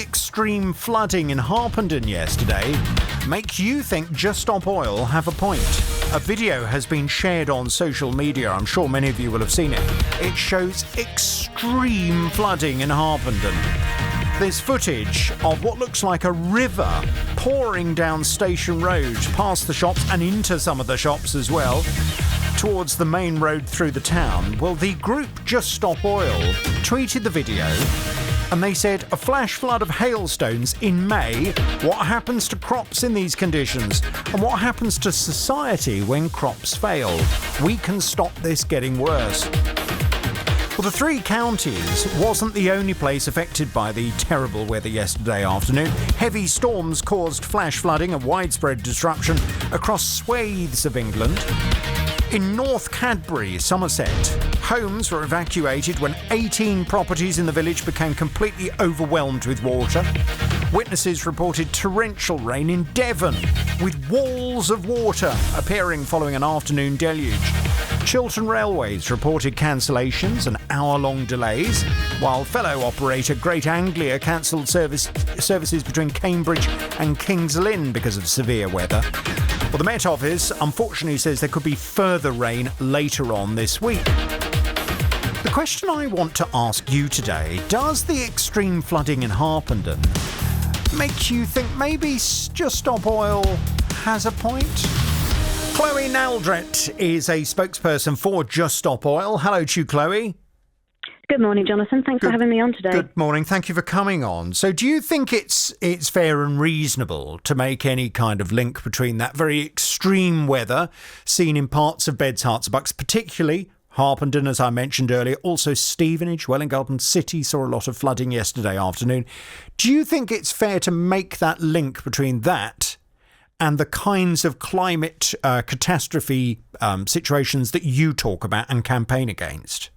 extreme flooding in Harpenden yesterday make you think Just Stop Oil have a point? A video has been shared on social media. I'm sure many of you will have seen it. It shows extreme flooding in Harpenden. There's footage of what looks like a river pouring down Station Road, past the shops and into some of the shops as well, towards the main road through the town. Well, the group Just Stop Oil tweeted the video and they said, a flash flood of hailstones in May. What happens to crops in these conditions? And what happens to society when crops fail? We can stop this getting worse. Well, the three counties wasn't the only place affected by the terrible weather yesterday afternoon. Heavy storms caused flash flooding and widespread disruption across swathes of England. In North Cadbury, Somerset, homes were evacuated when 18 properties in the village became completely overwhelmed with water. Witnesses reported torrential rain in Devon, with walls of water appearing following an afternoon deluge. Chiltern Railways reported cancellations and hour-long delays, while fellow operator Great Anglia cancelled services between Cambridge and Kings Lynn because of severe weather. Well, the Met Office unfortunately says there could be further rain later on this week. The question I want to ask you today, does the extreme flooding in Harpenden make you think maybe Just Stop Oil has a point? Chloe Naldrett is a spokesperson for Just Stop Oil. Hello to you, Chloe. Good morning, Jonathan. Thanks for having me on today. Good morning. Thank you for coming on. So do you think it's fair and reasonable to make any kind of link between that very extreme weather seen in parts of Beds, Herts and Bucks, particularly Harpenden, as I mentioned earlier, also Stevenage, Welwyn Garden City saw a lot of flooding yesterday afternoon. Do you think it's fair to make that link between that and the kinds of climate catastrophe situations that you talk about and campaign against?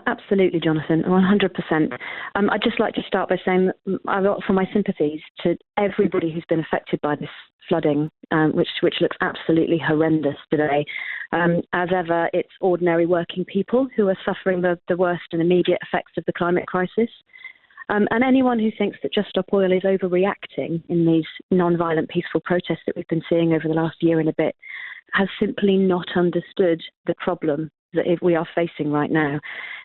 Absolutely, Jonathan, 100%. I'd just like to start by saying I offer my sympathies to everybody who's been affected by this flooding, which looks absolutely horrendous today. As ever, it's ordinary working people who are suffering the worst and immediate effects of the climate crisis. And anyone who thinks that Just Stop Oil is overreacting in these non-violent, peaceful protests that we've been seeing over the last year and a bit has simply not understood the problem that we are facing right now.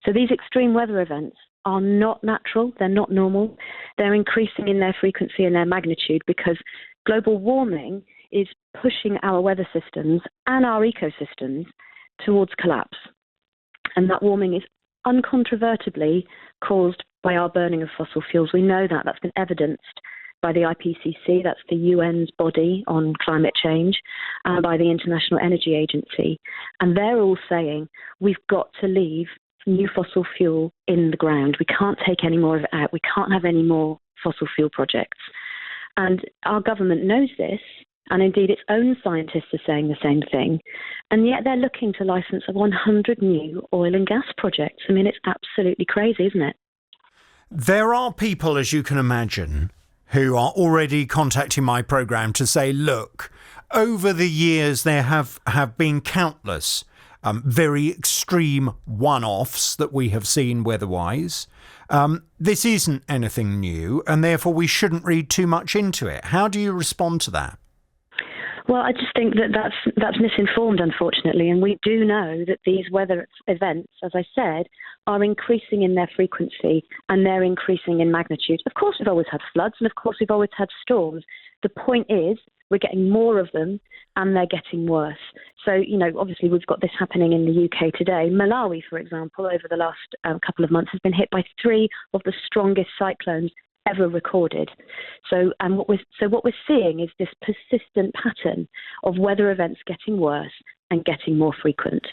So these extreme weather events are not natural, they're not normal, they're increasing in their frequency and their magnitude because global warming is pushing our weather systems and our ecosystems towards collapse. And that warming is uncontrovertibly caused by our burning of fossil fuels. We know that. That's been evidenced by the IPCC, that's the UN's body on climate change, and by the International Energy Agency. And they're all saying we've got to leave new fossil fuel in the ground. We can't take any more of it out. We can't have any more fossil fuel projects. And our government knows this, and indeed its own scientists are saying the same thing. And yet they're looking to license 100 new oil and gas projects. I mean, it's absolutely crazy, isn't it? There are people, as you can imagine, who are already contacting my programme to say, look, over the years there have been countless very extreme one-offs that we have seen weather-wise. This isn't anything new, and therefore we shouldn't read too much into it. How do you respond to that? Well, I just think that's misinformed, unfortunately, and we do know that these weather events, as I said, are increasing in their frequency and they're increasing in magnitude. Of course, we've always had floods and of course we've always had storms. The point is we're getting more of them and they're getting worse. So, obviously we've got this happening in the UK today. Malawi, for example, over the last couple of months has been hit by 3 of the strongest cyclones ever recorded. So what we're seeing is this persistent pattern of weather events getting worse and getting more frequent.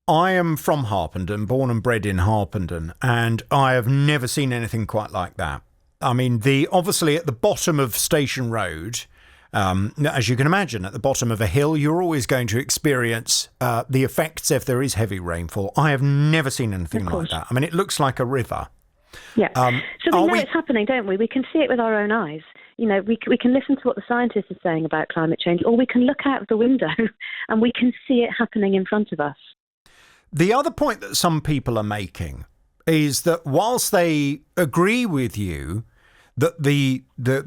I am from Harpenden, born and bred in Harpenden, and I have never seen anything quite like that. I mean, obviously at the bottom of Station Road, as you can imagine, at the bottom of a hill, you're always going to experience the effects if there is heavy rainfall. I have never seen anything like that. I mean, it looks like a river. Yeah. So we know it's happening, don't we? We can see it with our own eyes. We can listen to what the scientists are saying about climate change, or we can look out of the window and we can see it happening in front of us. The other point that some people are making is that whilst they agree with you that the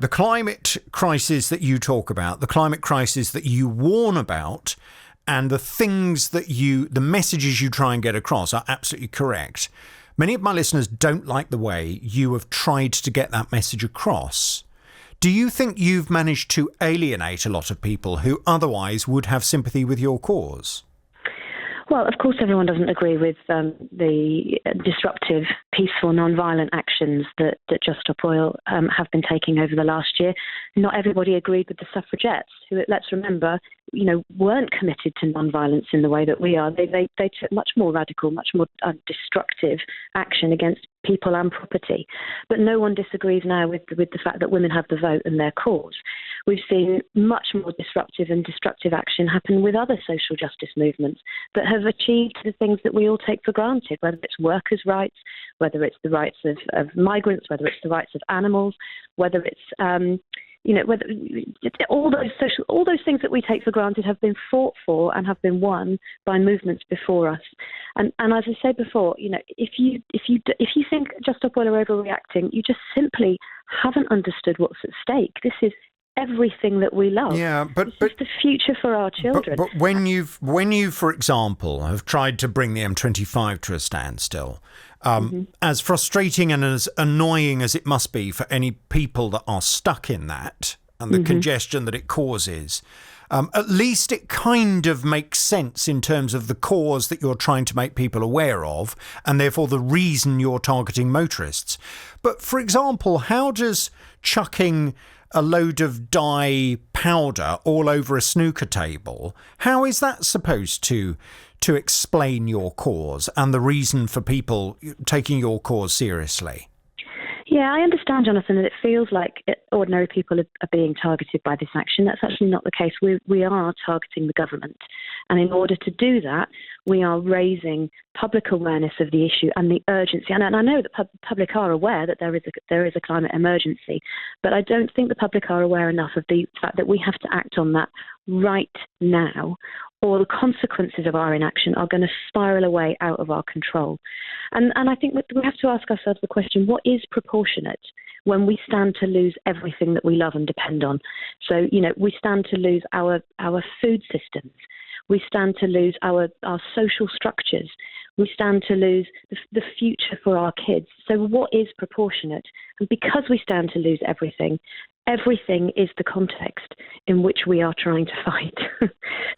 climate crisis that you talk about, the climate crisis that you warn about, and the messages you try and get across are absolutely correct. Many of my listeners don't like the way you have tried to get that message across. Do you think you've managed to alienate a lot of people who otherwise would have sympathy with your cause? Well, of course, everyone doesn't agree with the disruptive, peaceful, non-violent actions that Just Stop Oil have been taking over the last year. Not everybody agreed with the suffragettes, who, let's remember, weren't committed to non-violence in the way that we are. They took much more radical, much more destructive action against people and property. But no one disagrees now with the fact that women have the vote and their cause. We've seen much more disruptive and destructive action happen with other social justice movements that have achieved the things that we all take for granted, whether it's workers' rights, whether it's the rights of migrants, whether it's the rights of animals, whether it's whether all those things that we take for granted have been fought for and have been won by movements before us. And as I said before, if you think Just Stop Oil are overreacting, you just simply haven't understood what's at stake. This is everything that we love. Yeah, but this is the future for our children. But when you, for example, have tried to bring the M25 to a standstill, as frustrating and as annoying as it must be for any people that are stuck in that and the congestion that it causes, at least it kind of makes sense in terms of the cause that you're trying to make people aware of, and therefore the reason you're targeting motorists. But for example, how does chucking a load of dye powder all over a snooker table, how is that supposed to explain your cause and the reason for people taking your cause seriously? Yeah, I understand, Jonathan, that it feels like ordinary people are being targeted by this action. That's actually not the case. We are targeting the government. And in order to do that, we are raising public awareness of the issue and the urgency. And I know that public are aware that there is a climate emergency, but I don't think the public are aware enough of the fact that we have to act on that right now, or the consequences of our inaction are going to spiral away out of our control. And I think we have to ask ourselves the question, what is proportionate when we stand to lose everything that we love and depend on? So, we stand to lose our food systems. We stand to lose our social structures. We stand to lose the future for our kids. So what is proportionate? And because we stand to lose everything is the context in which we are trying to fight.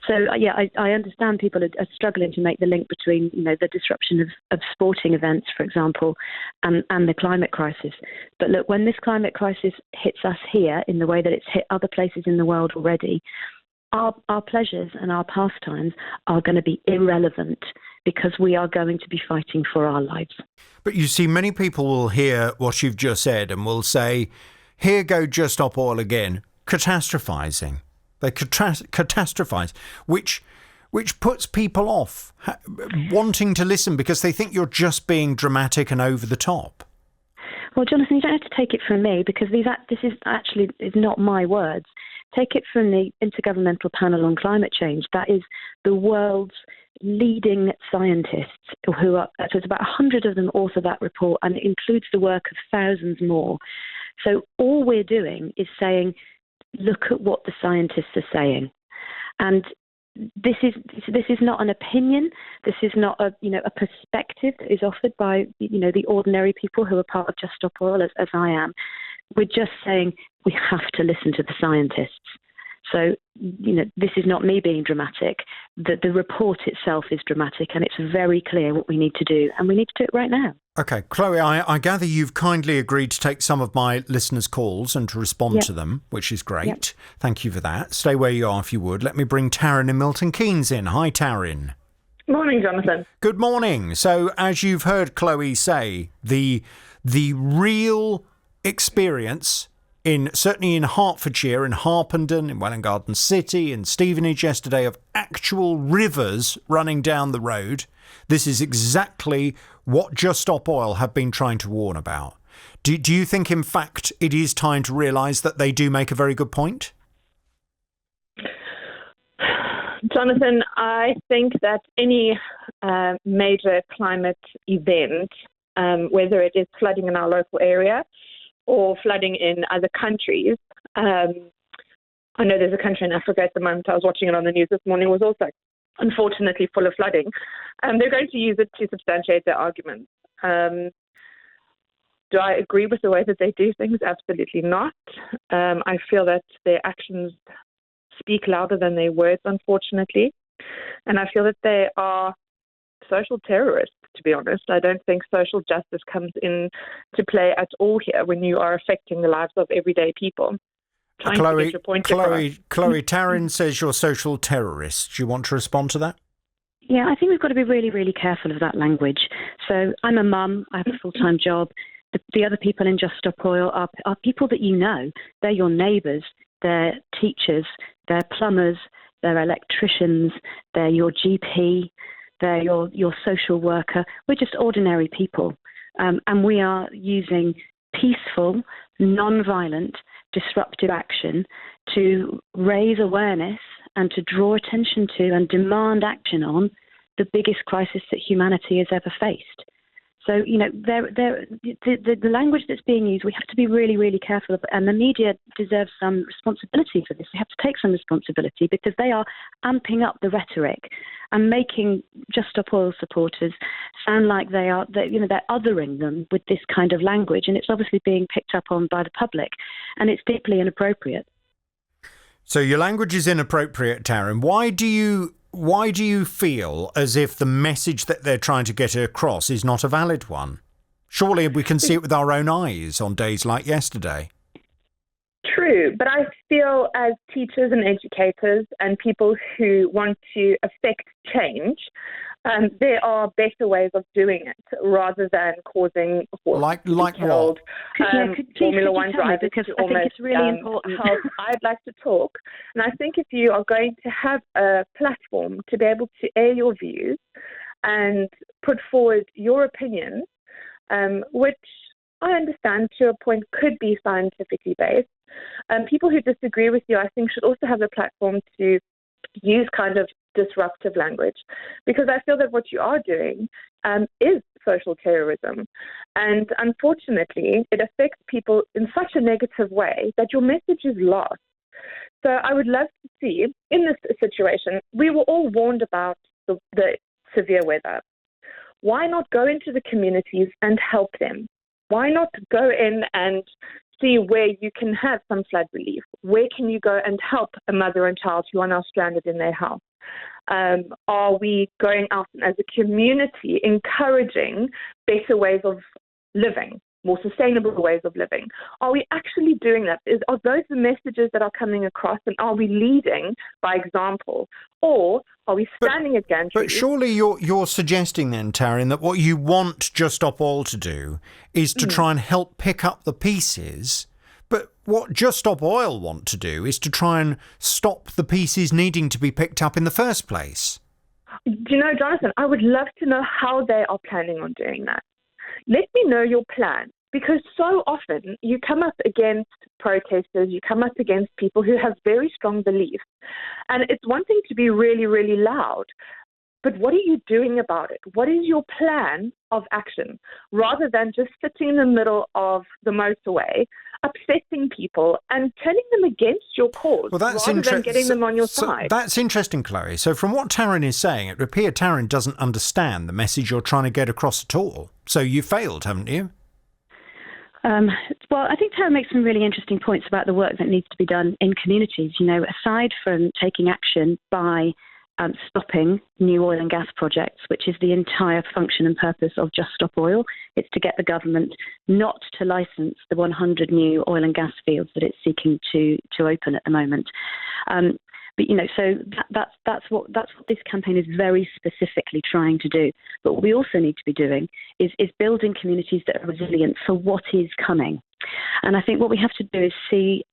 So, yeah, I understand people are struggling to make the link between, the disruption of sporting events, for example, and the climate crisis. But look, when this climate crisis hits us here in the way that it's hit other places in the world already, our pleasures and our pastimes are going to be irrelevant because we are going to be fighting for our lives. But you see, many people will hear what you've just said and will say, here go Just Stop Oil again, catastrophising. They catastrophise, which puts people off wanting to listen because they think you're just being dramatic and over the top. Well, Jonathan, you don't have to take it from me because this is not my words. Take it from the Intergovernmental Panel on Climate Change. That is the world's leading scientists who are, so it's about 100 of them author that report, and it includes the work of thousands more. So all we're doing is saying, look at what the scientists are saying. And this is not an opinion. This is not a perspective that is offered by the ordinary people who are part of Just Stop Oil, as I am. We're just saying we have to listen to the scientists. So, this is not me being dramatic. The report itself is dramatic, and it's very clear what we need to do, and we need to do it right now. OK, Chloe, I gather you've kindly agreed to take some of my listeners' calls and to respond to them, which is great. Yep. Thank you for that. Stay where you are if you would. Let me bring Taryn in Milton Keynes in. Hi, Taryn. Morning, Jonathan. Good morning. So, as you've heard Chloe say, the real experience certainly in Hertfordshire, in Harpenden, in Welwyn Garden City, in Stevenage yesterday, of actual rivers running down the road. This is exactly what Just Stop Oil have been trying to warn about. Do you think, in fact, it is time to realise that they do make a very good point? Jonathan, I think that any major climate event, whether it is flooding in our local area or flooding in other countries. I know there's a country in Africa at the moment, I was watching it on the news this morning, was also unfortunately full of flooding. They're going to use it to substantiate their arguments. Do I agree with the way that they do things? Absolutely not. I feel that their actions speak louder than their words, unfortunately. And I feel that they are social terrorists, to be honest. I don't think social justice comes into play at all here when you are affecting the lives of everyday people. Chloe, Taryn says you're social terrorists. Do you want to respond to that? Yeah, I think we've got to be really, really careful of that language. So I'm a mum. I have a full-time job. The other people in Just Stop Oil are people that you know. They're your neighbours. They're teachers. They're plumbers. They're electricians. They're your GP. They're your social worker. We're just ordinary people. And we are using peaceful, non-violent, disruptive action to raise awareness and to draw attention to and demand action on the biggest crisis that humanity has ever faced. So, you know, the language that's being used, we have to be really, really careful of, and the media deserves some responsibility for this. They have to take some responsibility because they are amping up the rhetoric and making Just Stop Oil supporters sound like they're othering them with this kind of language, and it's obviously being picked up on by the public, and it's deeply inappropriate. So your language is inappropriate, Taryn. Why do you feel as if the message that they're trying to get across is not a valid one? Surely we can see it with our own eyes on days like yesterday. True, but I feel as teachers and educators and people who want to affect change, there are better ways of doing it rather than causing like what? Formula One drivers because to I think almost it's really important. I'd like to talk, and I think if you are going to have a platform to be able to air your views and put forward your opinions, which I understand to a point could be scientifically based, people who disagree with you, I think, should also have a platform to use kind of disruptive language, because I feel that what you are doing is social terrorism. And unfortunately, it affects people in such a negative way that your message is lost. So I would love to see, in this situation, we were all warned about the severe weather. Why not go into the communities and help them? Why not go in and see where you can have some flood relief? Where can you go and help a mother and child who are now stranded in their house? Are we going out as a community encouraging better ways of living, more sustainable ways of living? Are we actually doing that? Are those the messages that are coming across, and are we leading by example? Or are we standing at gantries? But surely you're suggesting then, Taryn, that what you want Just Stop Oil to do is to try and help pick up the pieces. But what Just Stop Oil want to do is to try and stop the pieces needing to be picked up in the first place. Do you know, Jonathan, I would love to know how they are planning on doing that. Let me know your plan, because so often you come up against protesters, you come up against people who have very strong beliefs. And it's one thing to be really, really loud, but what are you doing about it? What is your plan of action? Rather than just sitting in the middle of the motorway, upsetting people and turning them against your cause, rather than getting them on your side. That's interesting, Chloe. So from what Taryn is saying, it would appear Taryn doesn't understand the message you're trying to get across at all. So you failed, haven't you? Well, I think Taryn makes some really interesting points about the work that needs to be done in communities. You know, aside from taking action by stopping new oil and gas projects, which is the entire function and purpose of Just Stop Oil. It's to get the government not to license the 100 new oil and gas fields that it's seeking to open at the moment. But you know, so that's what this campaign is very specifically trying to do. But what we also need to be doing is building communities that are resilient for what is coming. And I think what we have to do is see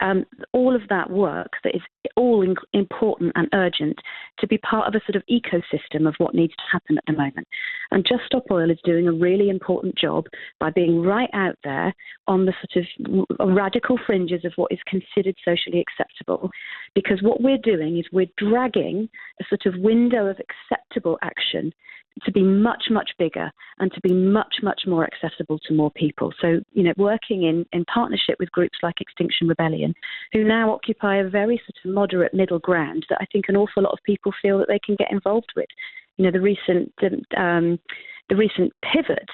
all of that work that is all important and urgent to be part of a sort of ecosystem of what needs to happen at the moment. And Just Stop Oil is doing a really important job by being right out there on the sort of radical fringes of what is considered socially acceptable. Because what we're doing is we're dragging a sort of window of acceptable action to be much, much bigger and to be much, much more accessible to more people. So, working in partnership with groups like Extinction Rebellion, who now occupy a very sort of moderate middle ground that I think an awful lot of people feel that they can get involved with. The recent pivot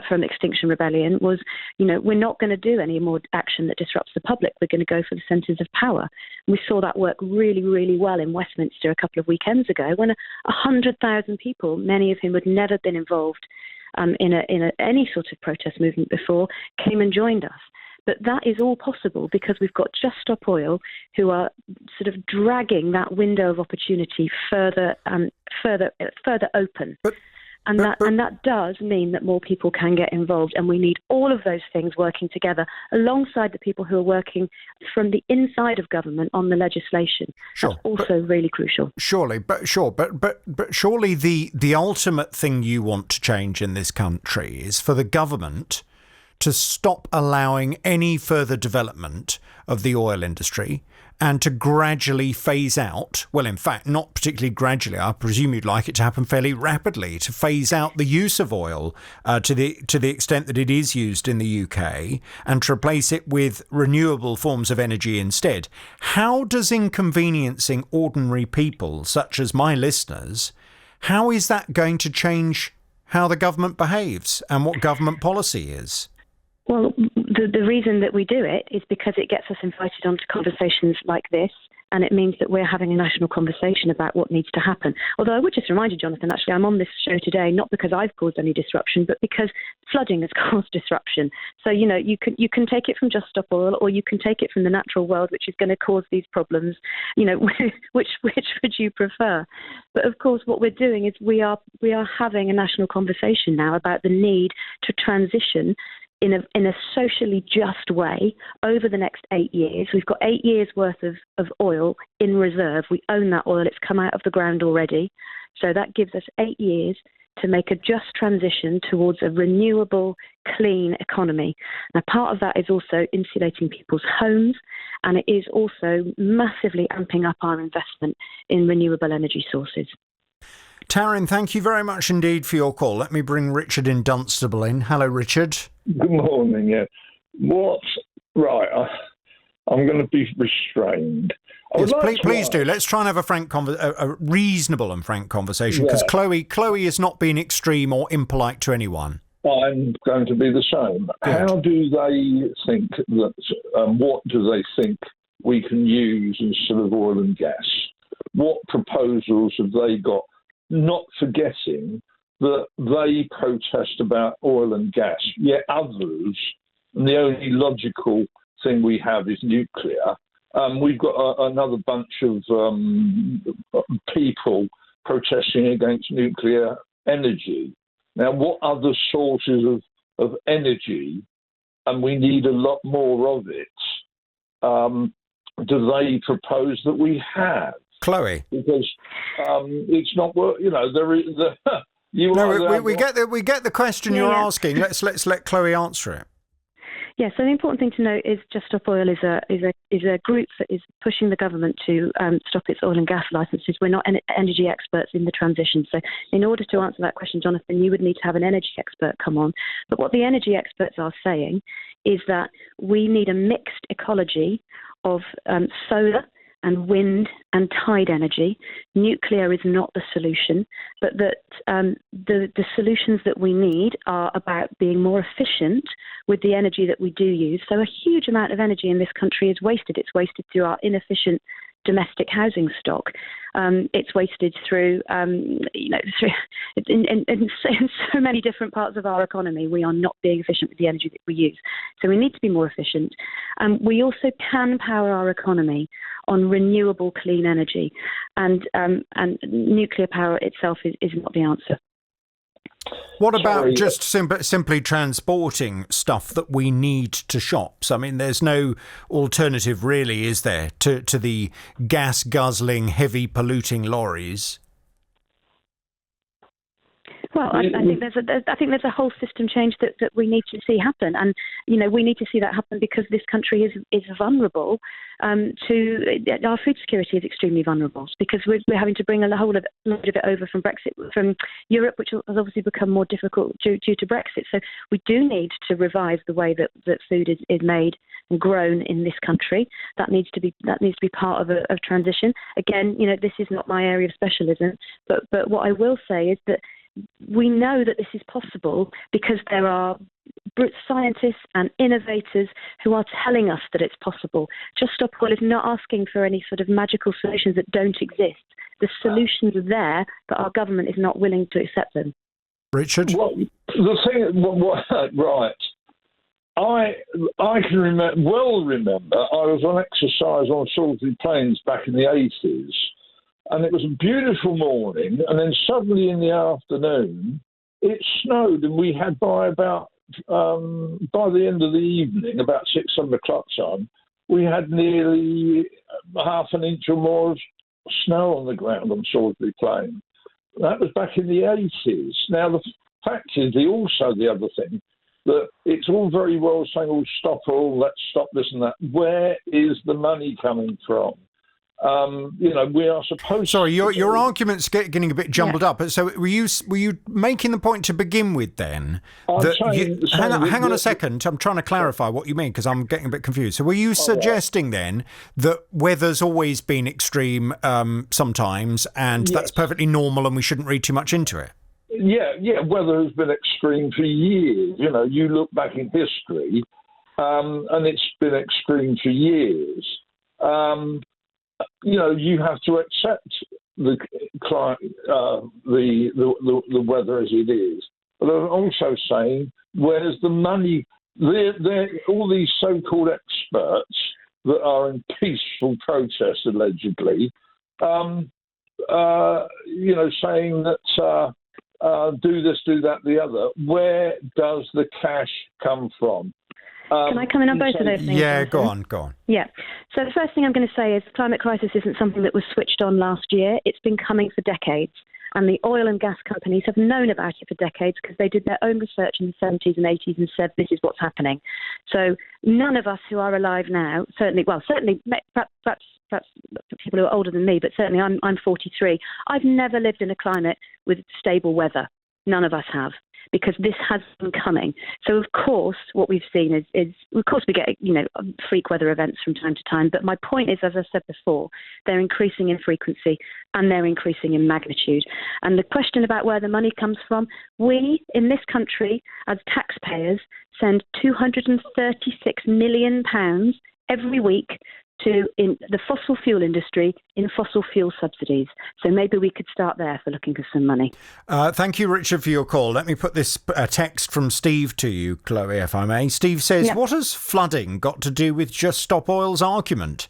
from Extinction Rebellion was, we're not going to do any more action that disrupts the public. We're going to go for the centres of power. And we saw that work really, really well in Westminster a couple of weekends ago when 100,000 people, many of whom had never been involved in any sort of protest movement before, came and joined us. But that is all possible because we've got Just Stop Oil, who are sort of dragging that window of opportunity further open. And that does mean that more people can get involved, and we need all of those things working together alongside the people who are working from the inside of government on the legislation. Sure, that's also really crucial. But surely the ultimate thing you want to change in this country is for the government to stop allowing any further development of the oil industry and to gradually phase out, well, in fact, not particularly gradually, I presume you'd like it to happen fairly rapidly, to phase out the use of oil to the extent that it is used in the UK and to replace it with renewable forms of energy instead. How does inconveniencing ordinary people, such as my listeners, how is that going to change how the government behaves and what government policy is? Well, the reason that we do it is because it gets us invited onto conversations like this, and it means that we're having a national conversation about what needs to happen. Although I would just remind you, Jonathan, actually, I'm on this show today not because I've caused any disruption, but because flooding has caused disruption. So, you can take it from Just Stop Oil, or you can take it from the natural world, which is going to cause these problems. Which would you prefer? But of course, what we're doing is we are having a national conversation now about the need to transition in a socially just way over the next 8 years. We've got 8 years worth of oil in reserve. We own that oil. It's come out of the ground already. So that gives us 8 years to make a just transition towards a renewable, clean economy. Now, part of that is also insulating people's homes, and it is also massively amping up our investment in renewable energy sources. Taryn, thank you very much indeed for your call. Let me bring Richard in Dunstable in. Hello, Richard. Good morning. Yeah. Right. I'm going to be restrained. Yes, please do. Let's try and have a reasonable and frank conversation, because Chloe is not being extreme or impolite to anyone. I'm going to be the same. Good. How do they think that? What do they think we can use instead of oil and gas? What proposals have they got? Not forgetting that they protest about oil and gas, yet others, and the only logical thing we have is nuclear. We've got another bunch of people protesting against nuclear energy. Now, what other sources of energy, and we need a lot more of it, do they propose that we have? Chloe, because it's not work. There is we get the question you're asking. Let's let Chloe answer it. Yeah. So the important thing to note is Just Stop Oil is a group that is pushing the government to stop its oil and gas licenses. We're not energy experts in the transition. So in order to answer that question, Jonathan, you would need to have an energy expert come on. But what the energy experts are saying is that we need a mixed ecology of solar and wind and tide energy. Nuclear is not the solution, but that the solutions that we need are about being more efficient with the energy that we do use. So a huge amount of energy in this country is wasted. It's wasted through our inefficient domestic housing stock. It's wasted through, in so many different parts of our economy. We are not being efficient with the energy that we use. So we need to be more efficient. We also can power our economy on renewable, clean energy, and nuclear power itself is not the answer. What about just simply transporting stuff that we need to shops? I mean, there's no alternative really, is there, to the gas-guzzling, heavy polluting lorries? Well, I think there's a whole system change that we need to see happen, and we need to see that happen because this country is vulnerable to our food security is extremely vulnerable because we're having to bring a whole load of it over from Europe, which has obviously become more difficult due to Brexit. So we do need to revive the way that food is made and grown in this country. That needs to be part of a transition. Again, this is not my area of specialism, but what I will say is that we know that this is possible because there are scientists and innovators who are telling us that it's possible. Just Stop Oil is not asking for any sort of magical solutions that don't exist. The solutions are there, but our government is not willing to accept them. Richard? Well, the thing, right. I can remember I was on exercise on Salisbury Plains back in the 80s, and it was a beautiful morning, and then suddenly in the afternoon it snowed, and we had by the end of the evening, about 6-7 o'clock time, we had nearly half an inch or more of snow on the ground on Salisbury Plain. That was back in the 80s. Now the fact is, the other thing, that it's all very well saying, "Oh, stop all, let's stop this and that." Where is the money coming from? We are supposed. Sorry, your argument's getting a bit jumbled up. So were you making the point to begin with then? Hang on a second. I'm trying to clarify what you mean because I'm getting a bit confused. So were you suggesting then that weather's always been extreme sometimes, and that's perfectly normal, and we shouldn't read too much into it? Yeah. Weather has been extreme for years. You look back in history, and it's been extreme for years. You have to accept the weather as it is. But I'm also saying, where's the money? All these so-called experts that are in peaceful protest, allegedly, saying that do this, do that, the other. Where does the cash come from? Can I come in on both of those things? Yeah, go on. Yeah. So the first thing I'm going to say is the climate crisis isn't something that was switched on last year. It's been coming for decades. And the oil and gas companies have known about it for decades because they did their own research in the 70s and 80s and said this is what's happening. So none of us who are alive now, certainly perhaps people who are older than me, but certainly I'm 43. I've never lived in a climate with stable weather. None of us have, because this has been coming. So, of course, what we've seen is of course, we get, freak weather events from time to time. But my point is, as I said before, they're increasing in frequency and they're increasing in magnitude. And the question about where the money comes from, we in this country, as taxpayers, send £236 million every week to in the fossil fuel industry in fossil fuel subsidies. So maybe we could start there for looking for some money. Thank you, Richard, for your call. Let me put this text from Steve to you, Chloe, if I may. Steve says, What has flooding got to do with Just Stop Oil's argument?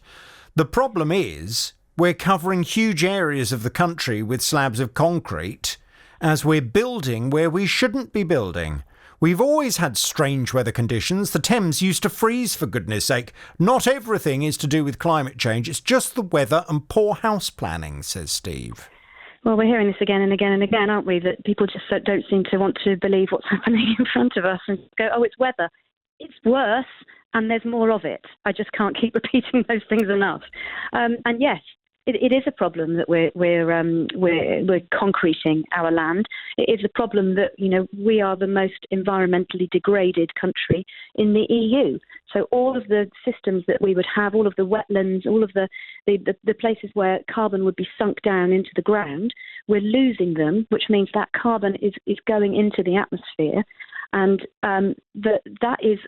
The problem is we're covering huge areas of the country with slabs of concrete as we're building where we shouldn't be building. We've always had strange weather conditions. The Thames used to freeze, for goodness sake. Not everything is to do with climate change. It's just the weather and poor house planning, says Steve. Well, we're hearing this again and again and again, aren't we? That people just don't seem to want to believe what's happening in front of us and go, oh, it's weather. It's worse, and there's more of it. I just can't keep repeating those things enough. And yes, it is a problem that we're concreting our land. It is a problem that we are the most environmentally degraded country in the EU. So all of the systems that we would have, all of the wetlands, all of the places where carbon would be sunk down into the ground, we're losing them, which means that carbon is going into the atmosphere, and that is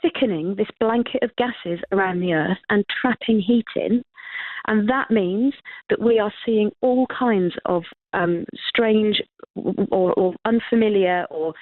thickening this blanket of gases around the Earth and trapping heat in. And that means that we are seeing all kinds of strange or unfamiliar or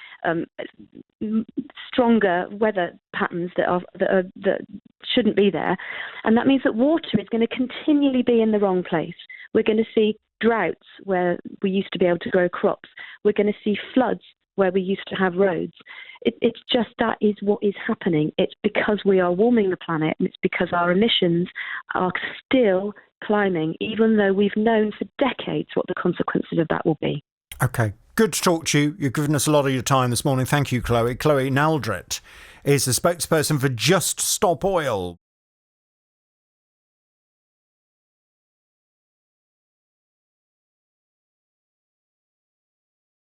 stronger weather patterns that shouldn't be there. And that means that water is going to continually be in the wrong place. We're going to see droughts where we used to be able to grow crops. We're going to see floods where we used to have roads. It's just that is what is happening. It's because we are warming the planet, and it's because our emissions are still climbing, even though we've known for decades what the consequences of that will be. Okay. Good to talk to you. You've given us a lot of your time this morning. Thank you, Chloe. Chloe Naldrett is the spokesperson for Just Stop Oil.